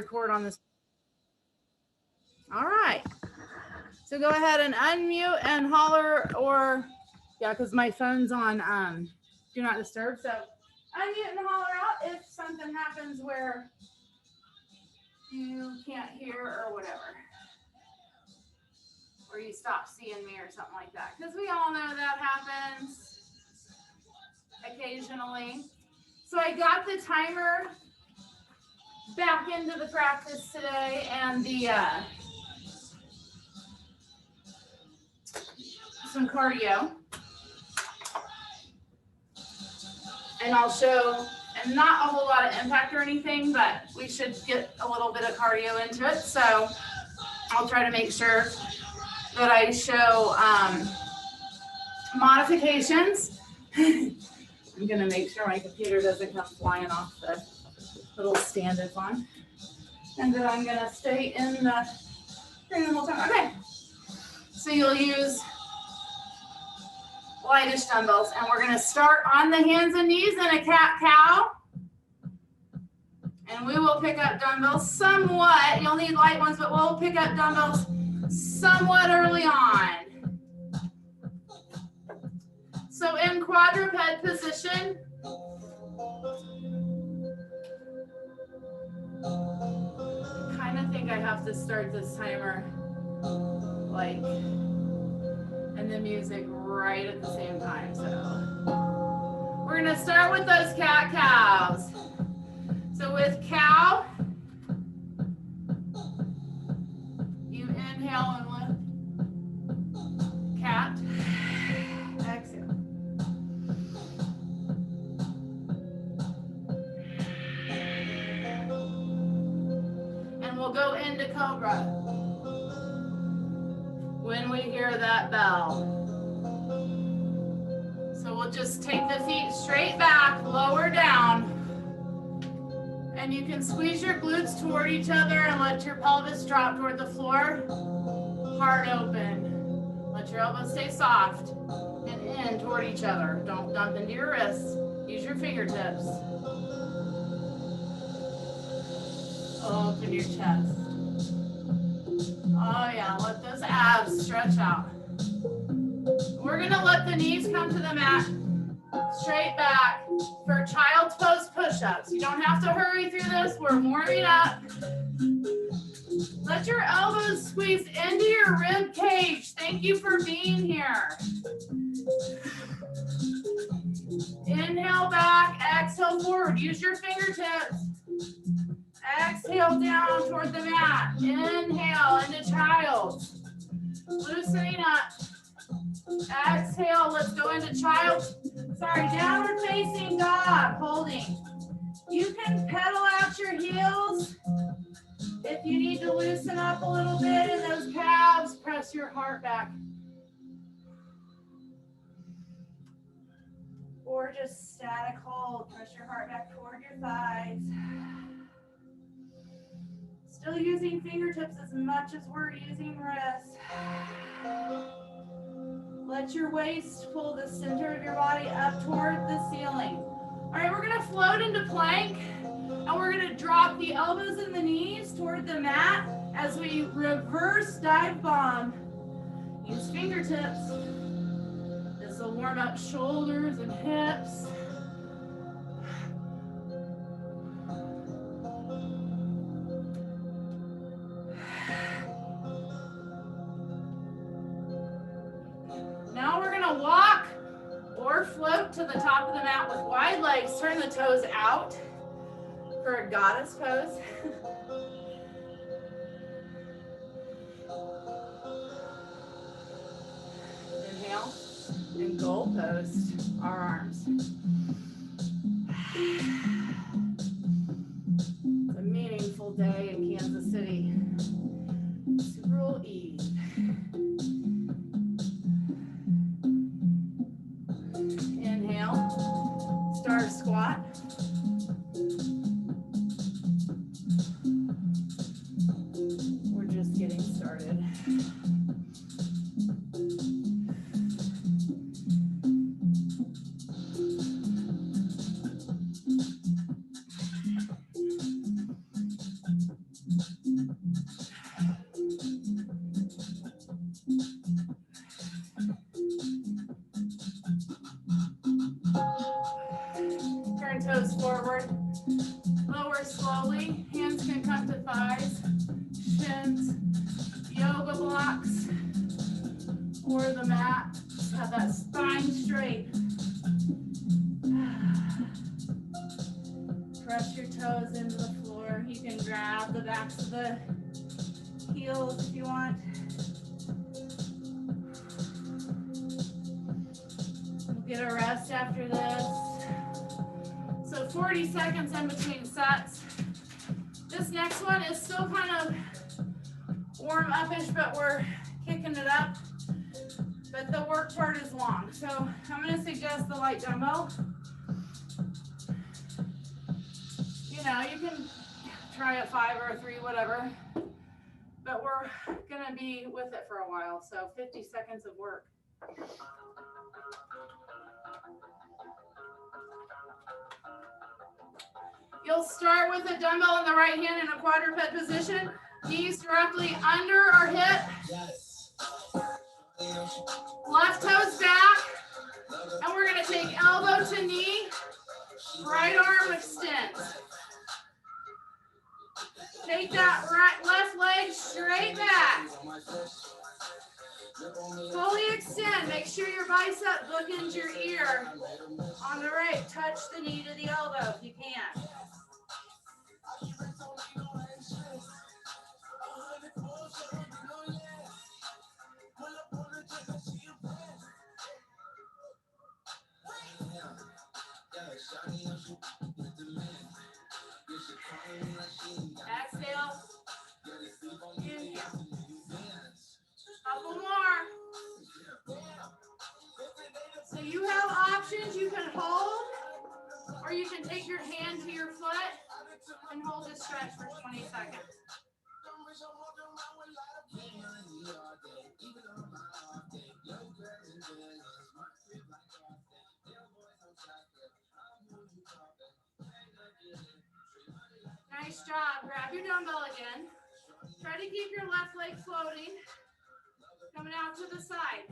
record on this. All right. So go ahead and unmute and holler, or yeah, because my phone's on do not disturb. So unmute and holler out if something happens where you can't hear or whatever, or you stop seeing me or something like that, because we all know that happens occasionally. So I got the timer back into the practice today, and the some cardio, and I'll show, and not a whole lot of impact or anything, but we should get a little bit of cardio into it. So I'll try to make sure that I show modifications. I'm gonna make sure my computer doesn't come flying off the little stand it's on, and then I'm gonna stay in the screen the whole time. Okay, so you'll use lightish dumbbells, and we're gonna start on the hands and knees in a cat-cow, and we will pick up dumbbells somewhat. You'll need light ones, but we'll pick up dumbbells somewhat early on. So in quadruped position, I kind of think I have to start this timer like, and the music right at the same time. So we're gonna start with those cat-cows. So with cow, you inhale and lift. Cat, exhale. And we'll go into cobra when we hear that bell. So we'll just take the feet straight back, lower down, and you can squeeze your glutes toward each other and let your pelvis drop toward the floor. Heart open. Let your elbows stay soft and in toward each other. Don't dump into your wrists. Use your fingertips. Open your chest. Oh yeah, let those abs stretch out. We're gonna let the knees come to the mat, straight back for child's pose push-ups. You don't have to hurry through this, we're warming up. Let your elbows squeeze into your rib cage. Thank you for being here. Inhale back, exhale forward. Use your fingertips. Exhale down toward the mat. Inhale into child. Loosening up. Exhale, let's go into child. Sorry, downward facing dog, holding. You can pedal out your heels. If you need to loosen up a little bit in those calves, press your heart back. Or just static hold, press your heart back toward your thighs. Still using fingertips as much as we're using wrists. Let your waist pull the center of your body up toward the ceiling. All right, we're gonna float into plank, and we're gonna drop the elbows and the knees toward the mat as we reverse dive bomb. Use fingertips. This will warm up shoulders and hips. Now we're gonna walk or float to the top of the mat with wide legs. Turn the toes out for a goddess pose. Inhale and goal post our arms. It's a meaningful day in Kansas City. SUPERBOWL Eve. Inhale, star squat. We're just getting started. front to thighs, shins, yoga blocks, or the mat. Just have that spine straight. Press your toes into the floor. You can grab the backs of the heels if you want. We'll get a rest after this. So 40 seconds in between sets. This next one is still kind of warm up-ish, but we're kicking it up. But the work part is long. So I'm going to suggest the light dumbbell. You know, you can try a 5 or a 3, whatever. But we're going to be with it for a while. So 50 seconds of work. You'll start with a dumbbell in the right hand in a quadruped position. Knees directly under our hip. Left toes back. And we're going to take elbow to knee. Right arm extends. Take that left leg straight back. Fully extend. Make sure your bicep bookends your ear. On the right, touch the knee to the elbow if you can. Exhale. Inhale. Couple more. So you have options. You can hold, or you can take your hand to your foot and hold this stretch for 20 seconds. Nice job. Grab your dumbbell again. Try to keep your left leg floating. Coming out to the side.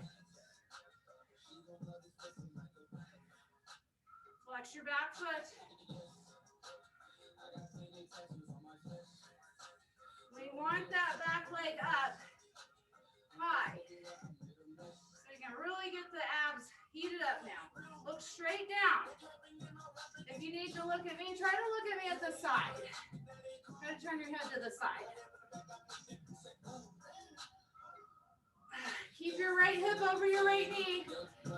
Flex your back foot. We want that back leg up high. So you can really get the abs heated up now. Look straight down. If you need to look at me, try to look at me at the side. Try to turn your head to the side. Keep your right hip over your right knee.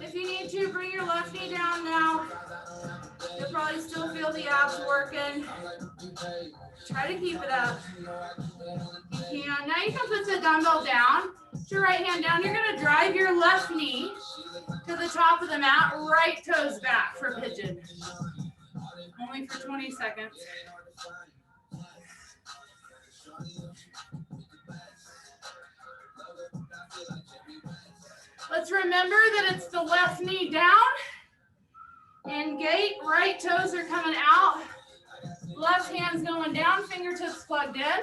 If you need to, bring your left knee down now. You'll probably still feel the abs working. Try to keep it up. You can. Now you can put the dumbbell down. Put your right hand down. You're going to drive your left knee to the top of the mat. Right toes back for pigeon. Only for 20 seconds. Let's remember that it's the left knee down. In gate, right toes are coming out. Left hand's going down, fingertips plugged in.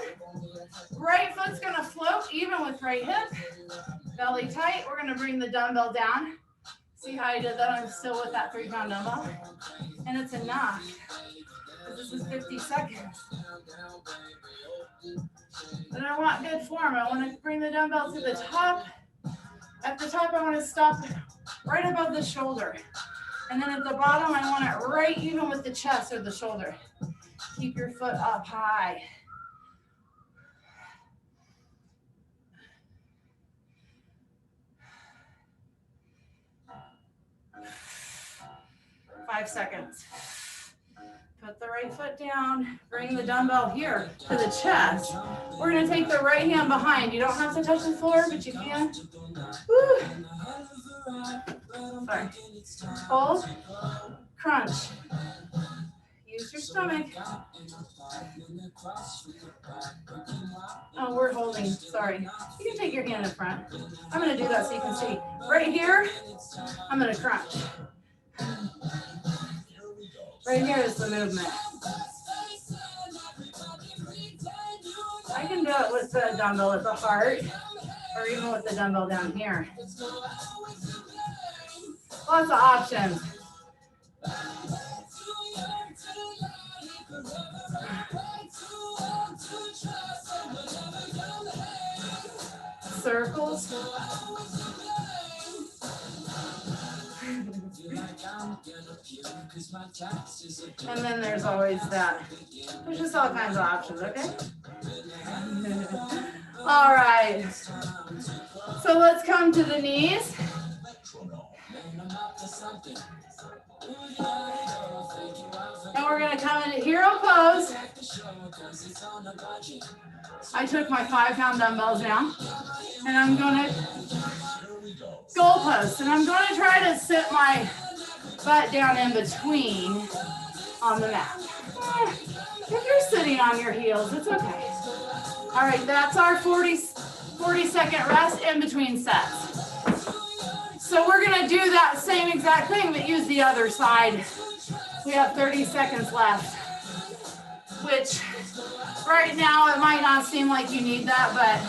Right foot's gonna float even with right hip. Belly tight. We're gonna bring the dumbbell down. See how I did that? I'm still with that 3-pound dumbbell. And it's enough. This is 50 seconds. But I want good form. I want to bring the dumbbell to the top. At the top, I want to stop right above the shoulder. And then at the bottom, I want it right even with the chest or the shoulder. Keep your foot up high. Five seconds. Put the right foot down. Bring the dumbbell here to the chest. We're going to take the right hand behind. You don't have to touch the floor, but you can. Woo. Sorry. Hold. Crunch. Use your stomach. Oh, we're holding. Sorry. You can take your hand in front. I'm going to do that so you can see. Right here, I'm going to crunch. Right here is the movement. I can do it with the dumbbell at the heart, or even with the dumbbell down here. Lots of options. circles. And then there's always that. There's just all kinds of options, okay? All right. So let's come to the knees. And we're going to come into hero pose. I took my 5-pound dumbbells down. And I'm going to goal post. And I'm going to try to sit my butt down in between on the mat. If you're sitting on your heels, it's okay. All right, that's our 40-second rest in between sets. So we're going to do that same exact thing, but use the other side. We have 30 seconds left, which right now it might not seem like you need that, but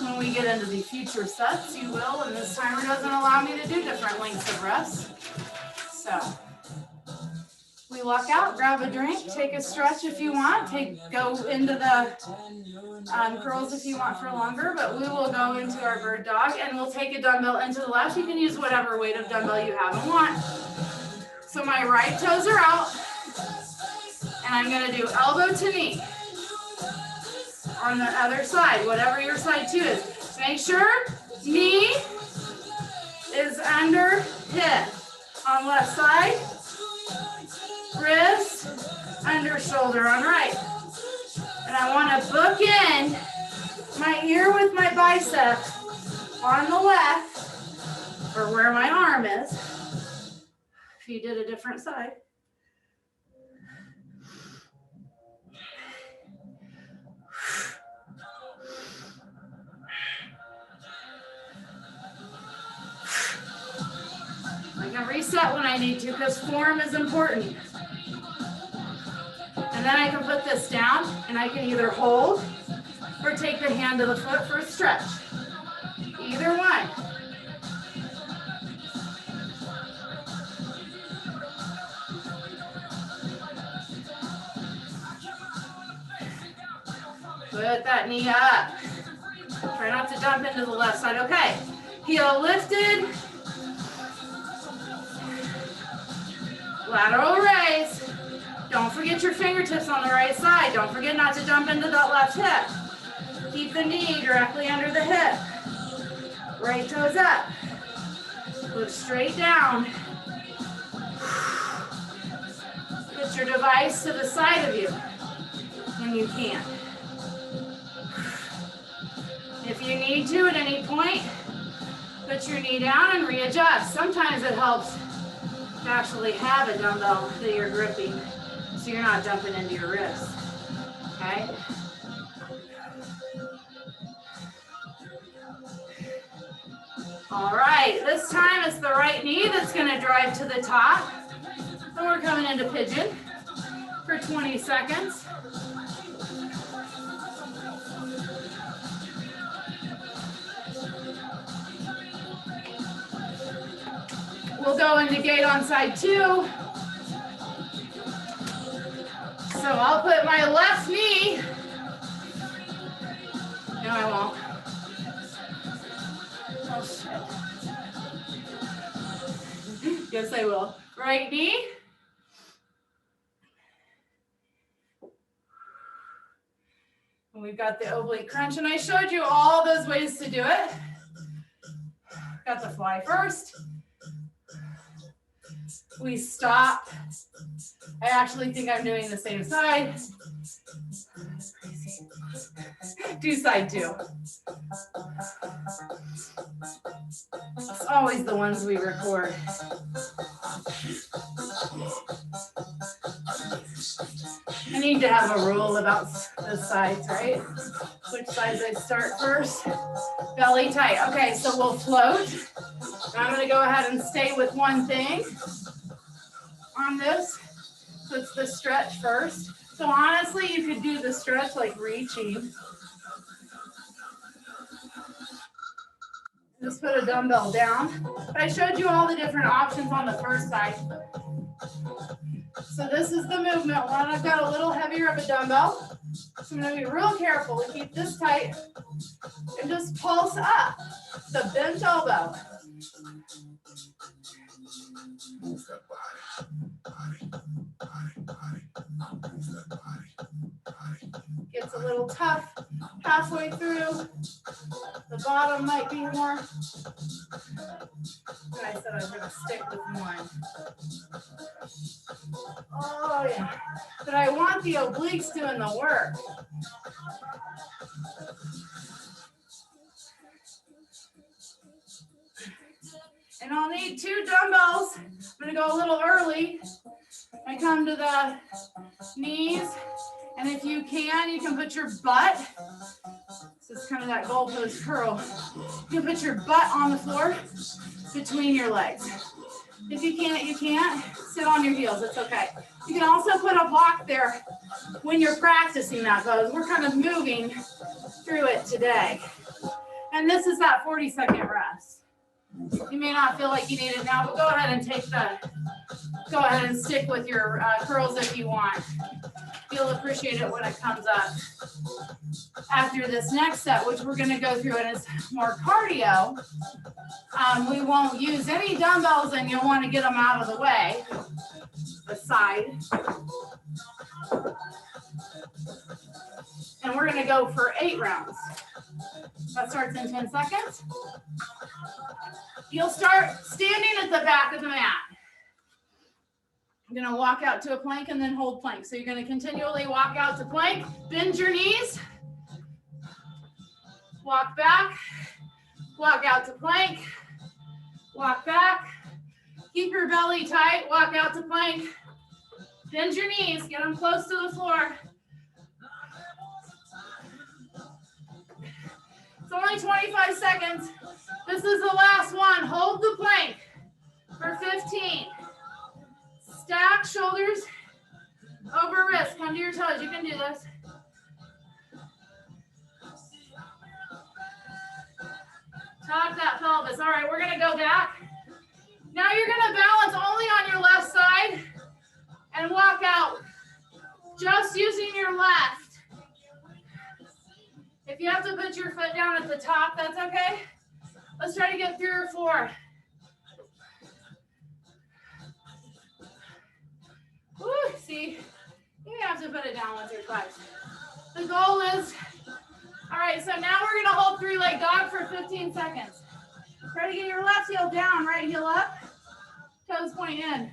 when we get into the future sets, you will, and this timer doesn't allow me to do different lengths of rest. So we walk out, grab a drink, take a stretch if you want, go into the curls if you want for longer, but we will go into our bird dog and we'll take a dumbbell into the left. You can use whatever weight of dumbbell you have and want. So my right toes are out, and I'm going to do elbow to knee on the other side, whatever your side two is. Make sure knee is under hip. On left side, wrist under shoulder on right. And I want to book in my ear with my bicep on the left, or where my arm is, if you did a different side. I can reset when I need to because form is important. And then I can put this down and I can either hold or take the hand to the foot for a stretch. Either one. Put that knee up. Try not to dump into the left side. Okay. Heel lifted. Lateral raise. Don't forget your fingertips on the right side. Don't forget not to dump into that left hip. Keep the knee directly under the hip. Right toes up. Look straight down. Put your device to the side of you when you can. If you need to at any point, put your knee down and readjust. Sometimes it helps to actually have a dumbbell that you're gripping so you're not dumping into your wrist, okay? All right, this time it's the right knee that's gonna drive to the top. And we're coming into pigeon for 20 seconds. We'll go into gate on side two. So I'll put my left knee. No, I won't. Oh, shit. Yes, I will. Right knee. And we've got the oblique crunch, and I showed you all those ways to do it. Got the fly first. We stop. I actually think I'm doing the same side. Do side two. It's always the ones we record. I need to have a rule about the sides, right? Which sides I start first. Belly tight. Okay, so we'll float. I'm going to go ahead and stay with one thing on this. So it's the stretch first. So honestly, you could do the stretch like reaching. Just put a dumbbell down. But I showed you all the different options on the first side. So this is the movement. When I've got a little heavier of a dumbbell, so I'm going to be real careful to keep this tight and just pulse up the bent elbow. Move that body. Gets a little tough halfway through. The bottom might be more. And I said I was going to stick with one. Oh yeah. But I want the obliques doing the work. And I'll need 2 dumbbells. I'm going to go a little early. I come to the knees. And if you can put your butt. This is kind of that goalpost curl. You can put your butt on the floor between your legs. If you can't, you can't. Sit on your heels. It's okay. You can also put a block there when you're practicing that pose. We're kind of moving through it today. And this is that 40-second rest. You may not feel like you need it now, but go ahead and stick with your curls if you want. You'll appreciate it when it comes up. After this next set, which we're going to go through, and it's more cardio, we won't use any dumbbells, and you'll want to get them out of the way, the side. And we're going to go for 8 rounds. That starts in 10 seconds. You'll start standing at the back of the mat. You're going to walk out to a plank and then hold plank. So you're going to continually walk out to plank, bend your knees, walk back, walk out to plank, walk back, keep your belly tight, walk out to plank, bend your knees, get them close to the floor. It's only 25 seconds. This is the last one. Hold the plank for 15. Stack shoulders over wrist. Come to your toes. You can do this. Tuck that pelvis. All right, we're going to go back. Now you're going to balance only on your left side and walk out just using your left. If you have to put your foot down at the top, that's okay. Let's try to get 3 or 4. Woo, see, you have to put it down once or twice. The goal is, all right, so now we're gonna hold 3-leg dog for 15 seconds. Try to get your left heel down, right heel up, toes point in.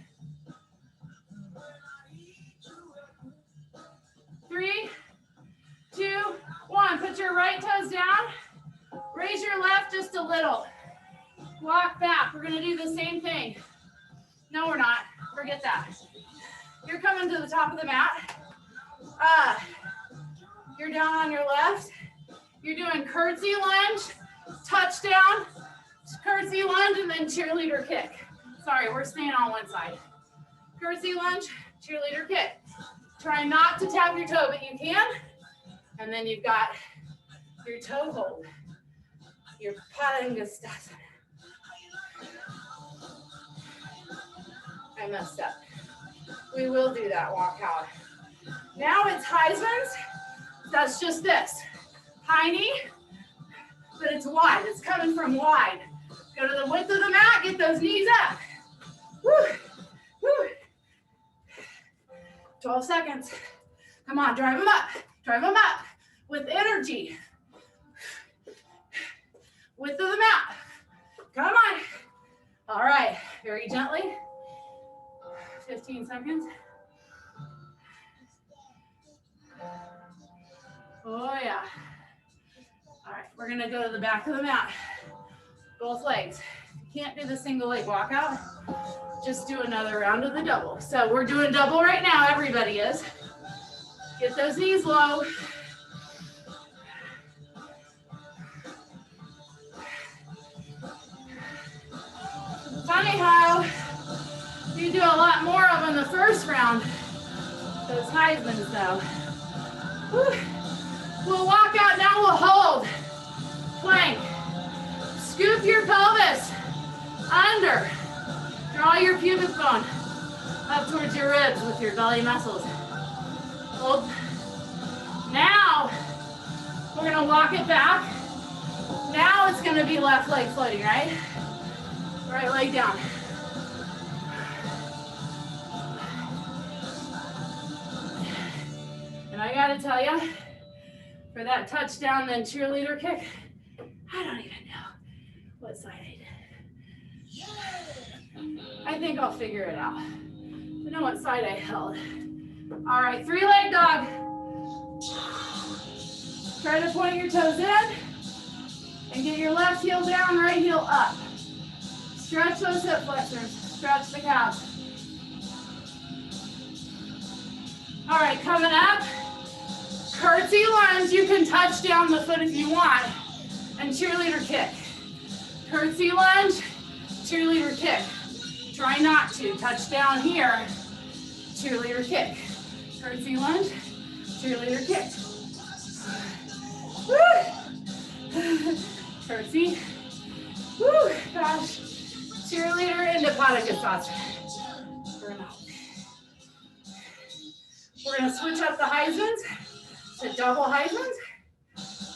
3, 2, 1, put your right toes down, raise your left just a little. Walk back, we're gonna do the same thing. No, we're not, forget that. You're coming to the top of the mat. You're down on your left. You're doing curtsy lunge, touchdown, curtsy lunge, and then cheerleader kick. Sorry, we're staying on one side. Curtsy lunge, cheerleader kick. Try not to tap your toe, but you can. And then you've got your toe hold, your Padangusthasana. I messed up. We will do that walk out. Now it's Heisman's. That's just this. High knee, but it's wide. It's coming from wide. Go to the width of the mat, get those knees up. Woo, woo. 12 seconds. Come on, drive them up. Drive them up with energy. Width of the mat. Come on. All right, very gently. 15 seconds. Oh yeah. All right, we're gonna go to the back of the mat. Both legs. You can't do the single leg walkout. Just do another round of the double. So we're doing double right now, everybody is. Get those knees low. Funny how you do a lot more of in the first round. Those Heisman's though. Whew. We'll walk out, now we'll hold. Plank. Scoop your under. Draw your pubic bone up towards your ribs with your belly muscles. Hold. Now, we're gonna walk it back. Now it's gonna be left leg floating, right? Right leg down. And I gotta tell you, for that touchdown then cheerleader kick, I don't even know what side I did. I think I'll figure it out. I know what side I held. All right, 3-leg dog. Try to point your toes in and get your left heel down, right heel up. Stretch those hip flexors, stretch the calves. All right, coming up, curtsy lunge. You can touch down the foot if you want, and cheerleader kick. Curtsy lunge, cheerleader kick. Try not to touch down here, cheerleader kick. Curtsy lunge, cheerleader kick. Woo! Curtsy. Woo! Gosh. Cheerleader into Padangusthasana. We're gonna switch up the Heismans to double Heismans,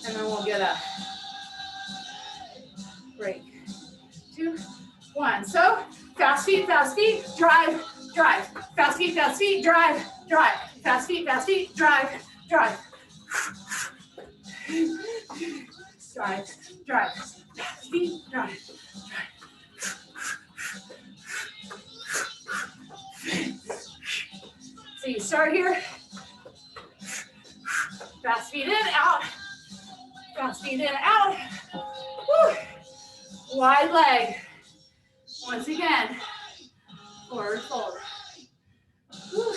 and then we'll get a break. 2, 1. So fast feet, drive, drive. Fast feet, drive, drive. Fast feet, drive, drive. Drive, drive. Fast feet, drive, drive. So you start here. Fast feet in, out. Fast feet in, out. Woo. Wide leg. Once again, forward fold. Woo.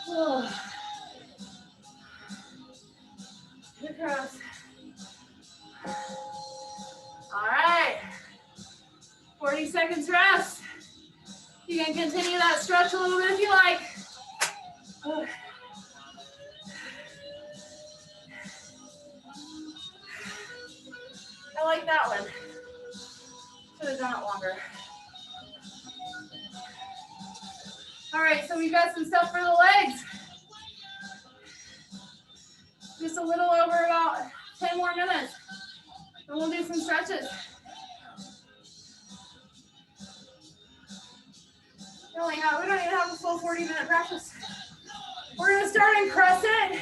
Whoa. Across. All right. 40 seconds rest. You can continue that stretch a little bit if you like. I like that one. Should have done it longer. All right, so we've got some stuff for the legs. Just a little over about 10 more minutes. And we'll do some stretches. We don't even have a full 40-minute practice. We're gonna start in crescent.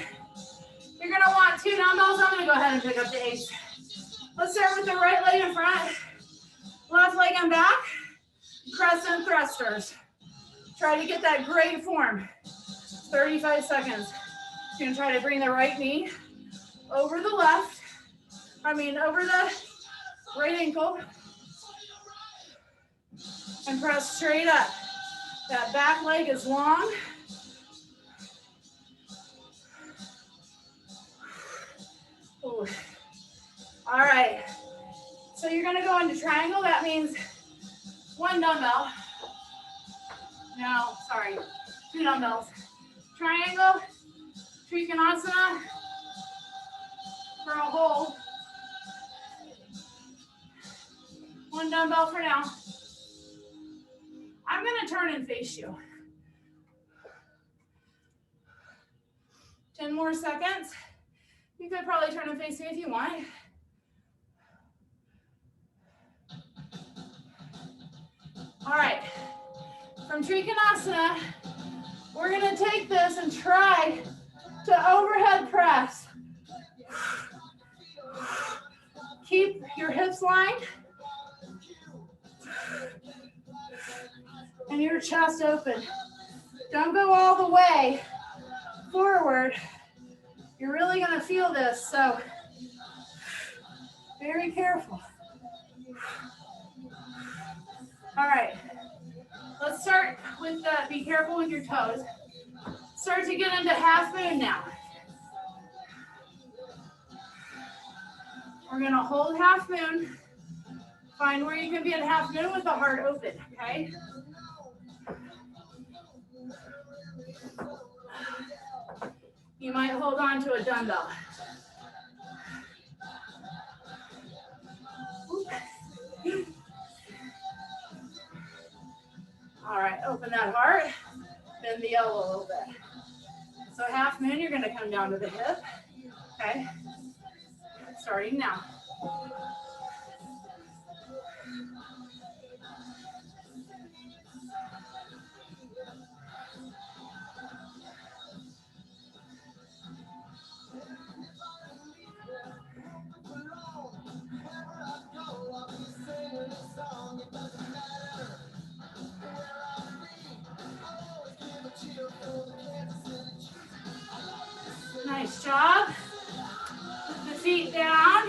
You're gonna want 2 dumbbells. I'm gonna go ahead and pick up the 8. Let's start with the right leg in front, left leg in back, crescent thrusters. Try to get that great form. 35 seconds. You're gonna try to bring the right knee over the left, over the right ankle, and press straight up. That back leg is long. Ooh. All right, so you're gonna go into triangle. That means 1 dumbbell. No, sorry, 2 dumbbells. Triangle, Trikonasana for a hold. 1 dumbbell for now. I'm gonna turn and face you. 10 more seconds. You could probably turn and face me if you want. All right, from Trikonasana, we're gonna take this and try to overhead press. Keep your hips lined and your chest open. Don't go all the way forward. You're really gonna feel this, so very careful. All right, let's start with be careful with your toes. Start to get into half moon now. We're gonna hold half moon. Find where you can be in half moon with the heart open, okay? You might hold on to a dumbbell. All right, open that heart, bend the elbow a little bit. So half moon, you're gonna come down to the hip, okay? Starting now. Nice job. Put the feet down.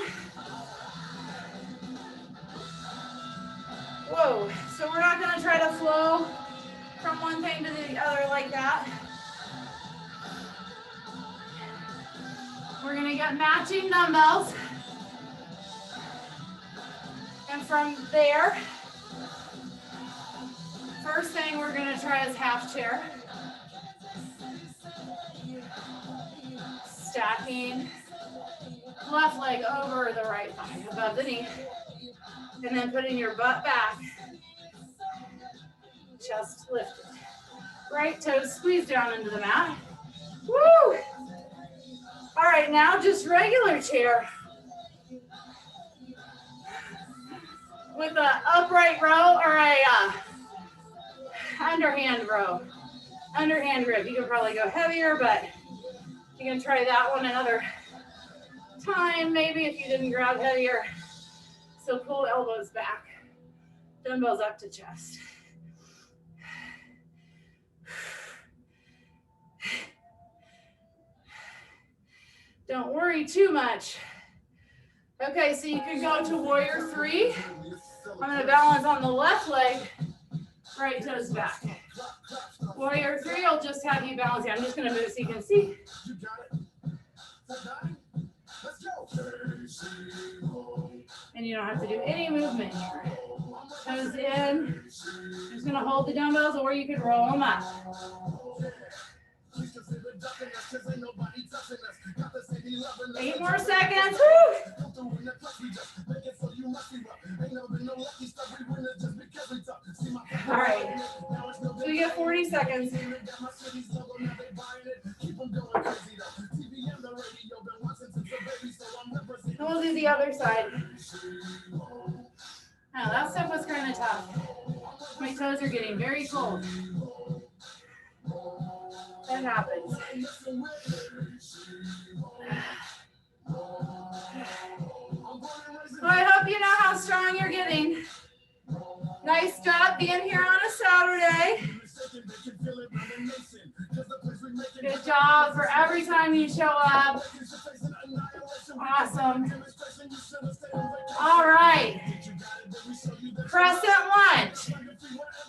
Whoa, so we're not gonna try to flow from one thing to the other like that. We're gonna get matching dumbbells. And from there, first thing we're gonna try is half chair. Stacking left leg over the right thigh, above the knee. And then putting your butt back. Chest lifted. Right toes squeeze down into the mat. Woo! All right, now just regular chair. With an upright row or a underhand row. Underhand grip. You can probably go heavier, but you can try that one another time, maybe if you didn't grab heavier. So pull elbows back, dumbbells up to chest. Don't worry too much. Okay, so you can go to warrior 3. I'm gonna balance on the left leg, right toes back. Warrior 3 will just have you balancing. I'm just gonna move so you can see. And you don't have to do any movement here. Toes in. Just gonna hold the dumbbells, or you could roll them up. 8 more seconds. Woo! All right. So we get 40 seconds. And we'll do the other side. Now that stuff was kind of tough. My toes are getting very cold. That happens. Well, I hope you know how strong you're getting. Nice job being here on a Saturday. Good job for every time you show up. Awesome. All right. Crescent lunge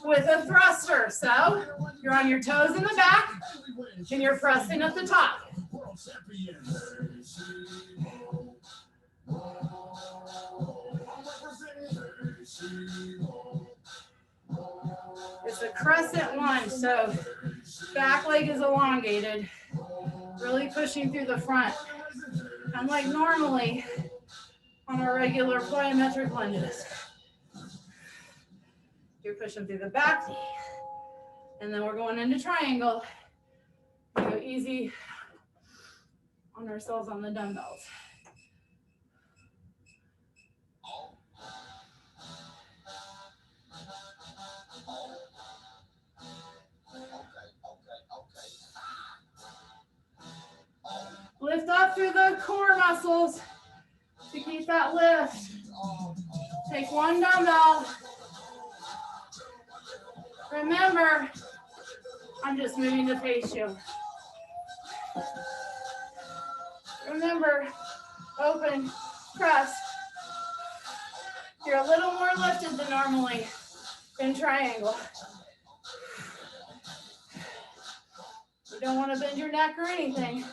with a thruster. So you're on your toes in the back and you're pressing at the top. It's a crescent lunge, so back leg is elongated, really pushing through the front. Unlike normally on our regular plyometric lunges. You're pushing through the back knee. And then we're going into triangle. We go easy on ourselves on the dumbbells. Lift up through the core muscles to keep that lift. Take one dumbbell. Remember, I'm just moving to face you. Remember, open, press. You're a little more lifted than normally in triangle. You don't want to bend your neck or anything.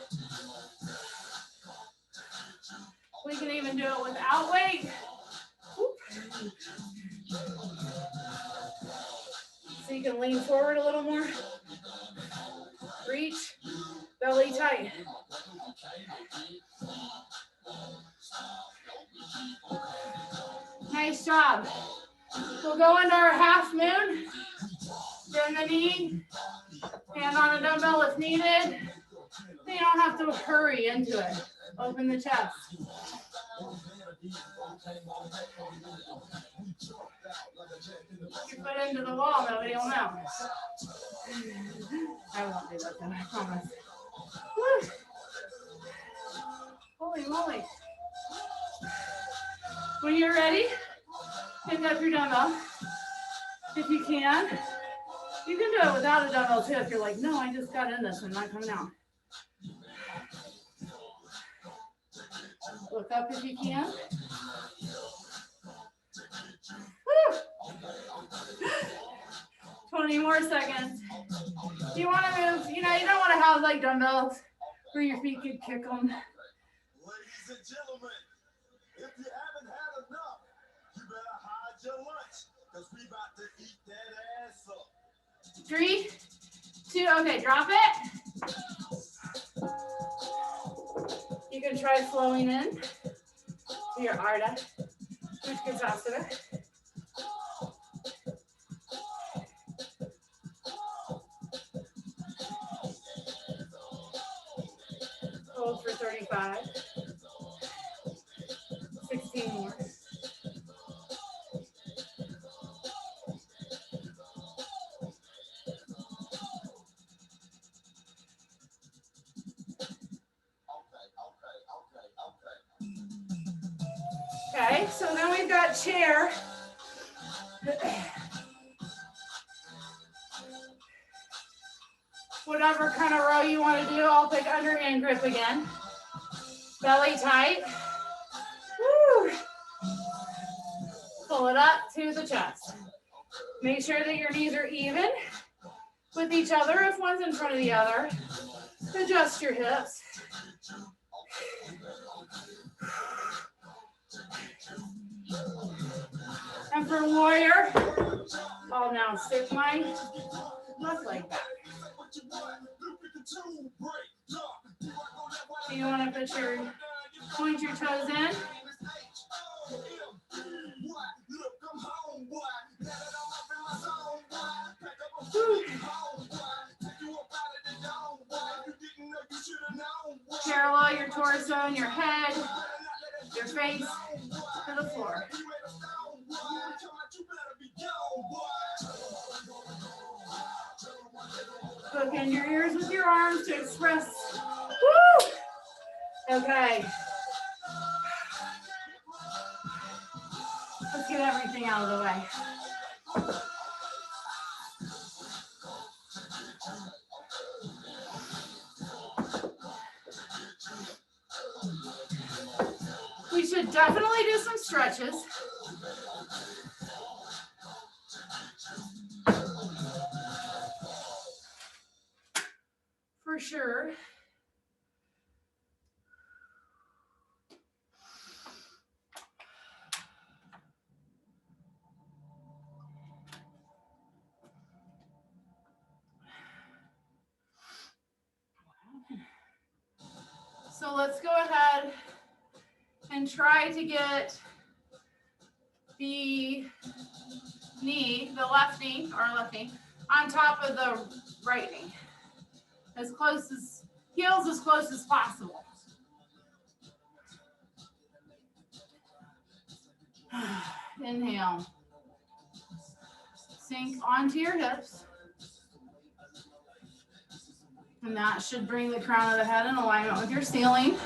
We can even do it without weight. So you can lean forward a little more. Reach, belly tight. Nice job. We'll go into our half moon. Bend the knee. Hand on a dumbbell if needed. You don't have to hurry into it. Open the chest. Put your foot into the wall, nobody will know. I won't do that though, I promise. Woo. Holy moly. When you're ready, pick up your dumbbell. If you can. You can do it without a dumbbell too if you're like, no, I just got in this and not coming out. Look up if you can. Woo. 20 more seconds. You want to move, you know, you don't want to have like dumbbells where your feet could kick them. Ladies and gentlemen, if you haven't had enough, you better hide your lunch, because we about to eat that ass up. 3, 2, okay, drop it. You can try flowing in to your Ardha, Utkatasana. Hold for 35. 16 more. Okay, so then we've got chair. Whatever kind of row you want to do, I'll pick underhand grip again. Belly tight. Woo. Pull it up to the chest. Make sure that your knees are even with each other if one's in front of the other. Adjust your hips. And for warrior, I'll now stick my left leg back. So you want to point your toes in. Woo. Parallel your torso and your head, your face to the floor. Hook in your ears with your arms to express. Woo! Okay. Let's get everything out of the way. We should definitely do some stretches. For sure. So let's go ahead and try to get the knee, the left knee, on top of the right knee. As close as, heels as close as possible. Inhale. Sink onto your hips. And that should bring the crown of the head in alignment with your ceiling.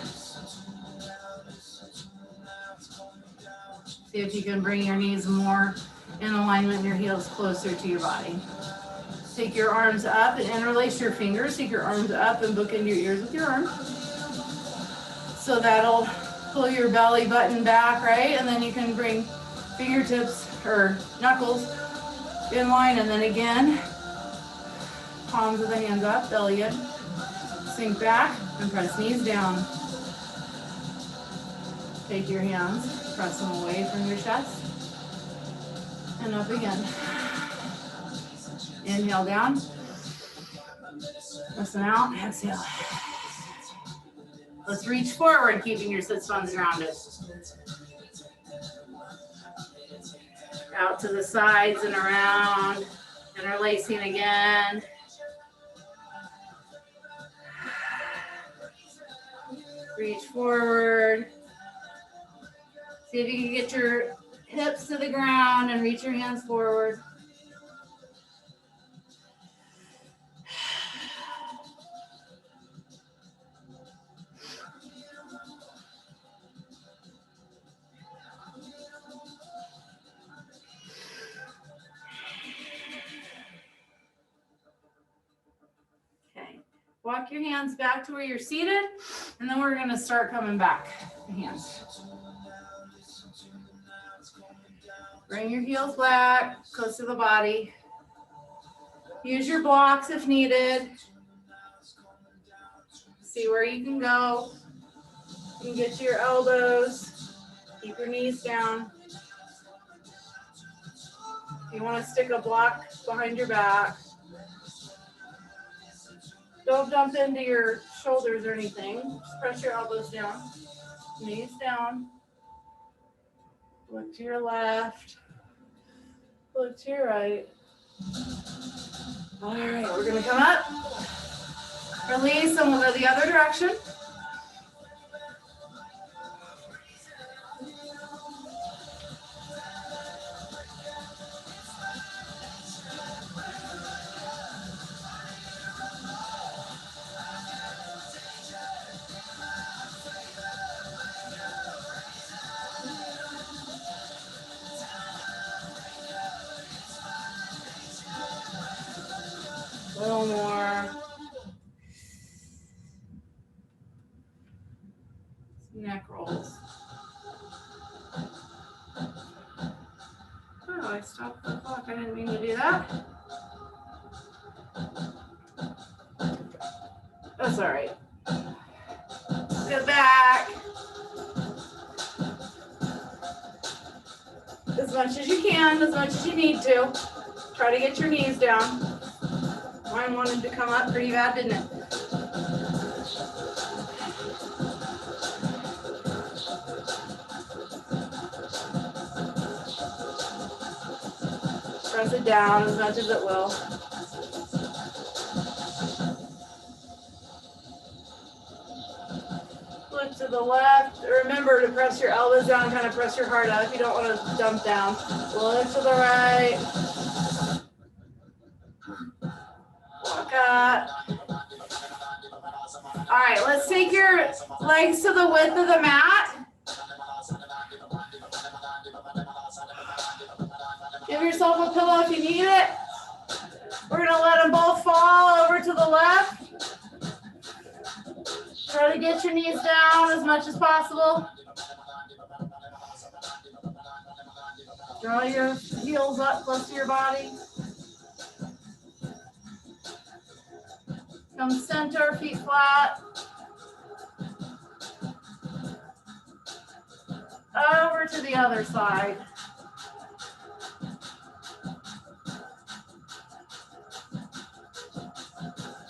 See if you can bring your knees more in alignment and your heels closer to your body. Take your arms up and interlace your fingers. Take your arms up and book into your ears with your arms. So that'll pull your belly button back, right? And then you can bring fingertips or knuckles in line. And then again, palms of the hands up, belly in. Sink back and press knees down. Take your hands, press them away from your chest. And up again. Inhale down. Listen out. Exhale. Let's reach forward, keeping your sit bones grounded. Out to the sides and around. Interlacing again. Reach forward. See if you can get your hips to the ground and reach your hands forward. Okay. Walk your hands back to where you're seated, and then we're going to start coming back. The hands. Bring your heels back, close to the body. Use your blocks if needed. See where you can go. You can get to your elbows. Keep your knees down. You want to stick a block behind your back. Don't dump into your shoulders or anything. Just press your elbows down. Knees down. Look to your left. Look to your right. All right, we're going to come up. Release, and we'll go the other direction. A little more. Neck rolls. Oh, I stopped the clock. I didn't mean to do that. That's all right. Go back. As much as you can, as much as you need to. Try to get your knees down. Mine wanted to come up pretty bad, didn't it? Press it down as much as it will. Look to the left. Remember to press your elbows down, kind of press your heart out if you don't want to dump down. Look to the right. Walk up. All right, let's take your legs to the width of the mat. Give yourself a pillow if you need it. We're going to let them both fall over to the left. Try to get your knees down as much as possible. Draw your heels up close to your body. Come center, feet flat. Over to the other side.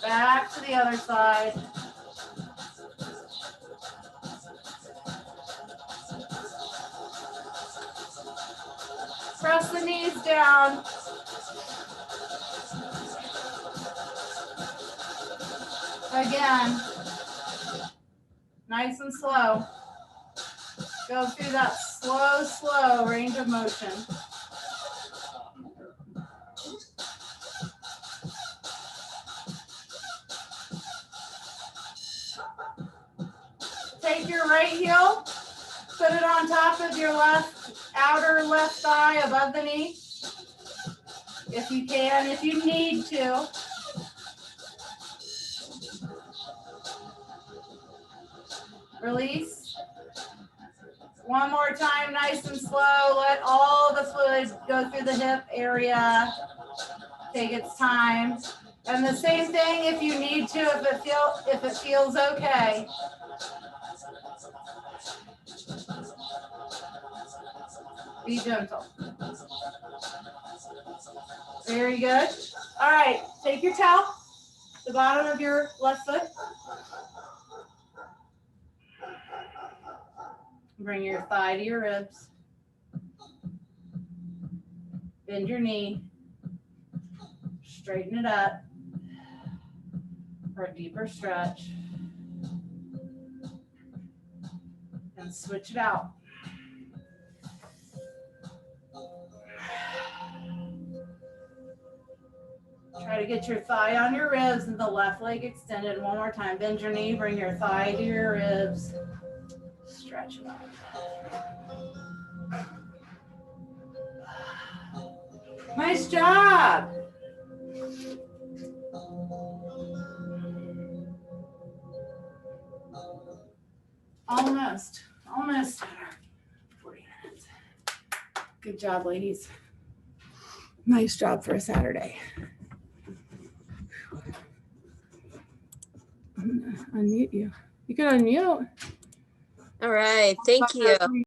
Back to the other side. Press the knees down. Again, nice and slow. Go through that slow range of motion. Take your right heel, put it on top of your outer left thigh above the knee. If you can, if you need to. Release. One more time, nice and slow. Let all the fluid go through the hip area. Take its time. And the same thing if you need to, if it feels okay. Be gentle. Very good. All right, take your towel, the bottom of your left foot. Bring your thigh to your ribs. Bend your knee. Straighten it up for a deeper stretch. And switch it out. Try to get your thigh on your ribs and the left leg extended. One more time. Bend your knee, bring your thigh to your ribs. Stretch it out. Nice job. Almost 40 minutes. Good job, ladies. Nice job for a Saturday. I'm gonna unmute you. You can unmute. All right. Thank you.